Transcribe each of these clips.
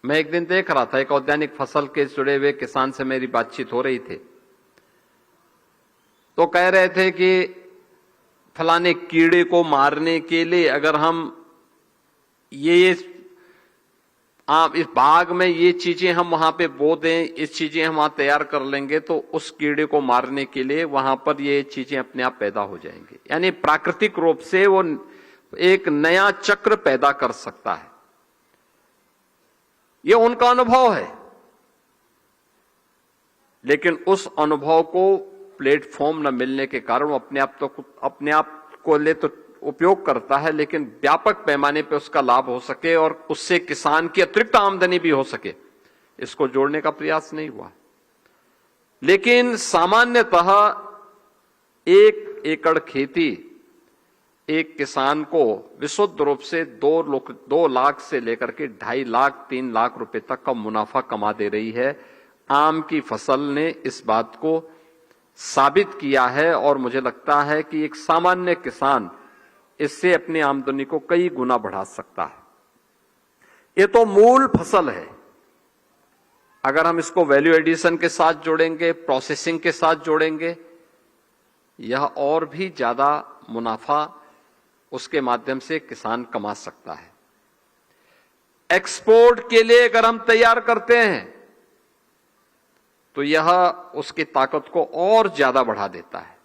मैं एक दिन देख रहा था, एक औद्यानिक फसल के जुड़े हुए किसान से मेरी बातचीत हो रही थी, तो कह रहे थे कि फलाने कीड़े को मारने के लिए अगर हम आप इस बाग में ये चीजें हम वहां पे बो दें, इस चीजें हम वहां तैयार कर लेंगे तो उस कीड़े को मारने के लिए वहां पर ये चीजें अपने आप पैदा हो जाएंगी। यानी प्राकृतिक रूप से वो एक नया चक्र पैदा कर सकता है। ये उनका अनुभव है, लेकिन उस अनुभव को प्लेटफॉर्म न मिलने के कारण वो अपने आप को ले तो उपयोग करता है, लेकिन व्यापक पैमाने पर उसका लाभ हो सके और उससे किसान की अतिरिक्त आमदनी भी हो सके, इसको जोड़ने का प्रयास नहीं हुआ। लेकिन सामान्यतः 1 एकड़ खेती एक किसान को विशुद्ध रूप से 2 लाख से लेकर के 2.5 लाख 3 लाख रुपए तक का मुनाफा कमा दे रही है। आम की फसल ने इस बात को साबित किया है और मुझे लगता है कि एक सामान्य किसान इससे अपनी आमदनी को कई गुना बढ़ा सकता है। ये तो मूल फसल है। अगर हम इसको वैल्यू एडिशन के साथ जोड़ेंगे, प्रोसेसिंग के साथ जोड़ेंगे, यह और भी ज्यादा मुनाफा उसके माध्यम से किसान कमा सकता है। एक्सपोर्ट के लिए अगर हम तैयार करते हैं तो यह उसकी ताकत को और ज्यादा बढ़ा देता है,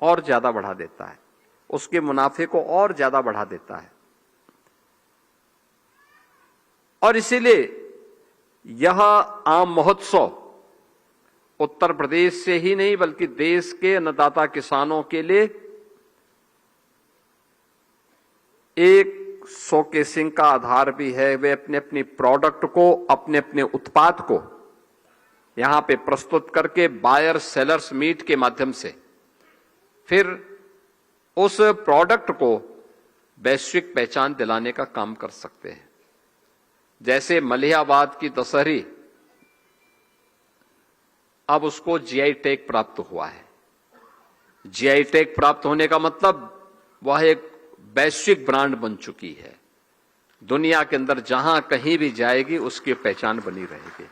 और ज्यादा बढ़ा देता है, उसके मुनाफे को और ज्यादा बढ़ा देता है। और इसीलिए यह आम महोत्सव उत्तर प्रदेश से ही नहीं बल्कि देश के अन्नदाता किसानों के लिए एक शोकेसिंग का आधार भी है। वे अपने अपने प्रोडक्ट को, अपने अपने उत्पाद को यहां पे प्रस्तुत करके बायर सेलर्स मीट के माध्यम से फिर उस प्रोडक्ट को वैश्विक पहचान दिलाने का काम कर सकते हैं। जैसे मलिहाबाद की दशहरी, अब उसको जीआई टैग प्राप्त हुआ है। जीआई टैग प्राप्त होने का मतलब वह एक वैश्विक ब्रांड बन चुकी है। दुनिया के अंदर जहां कहीं भी जाएगी उसकी पहचान बनी रहेगी।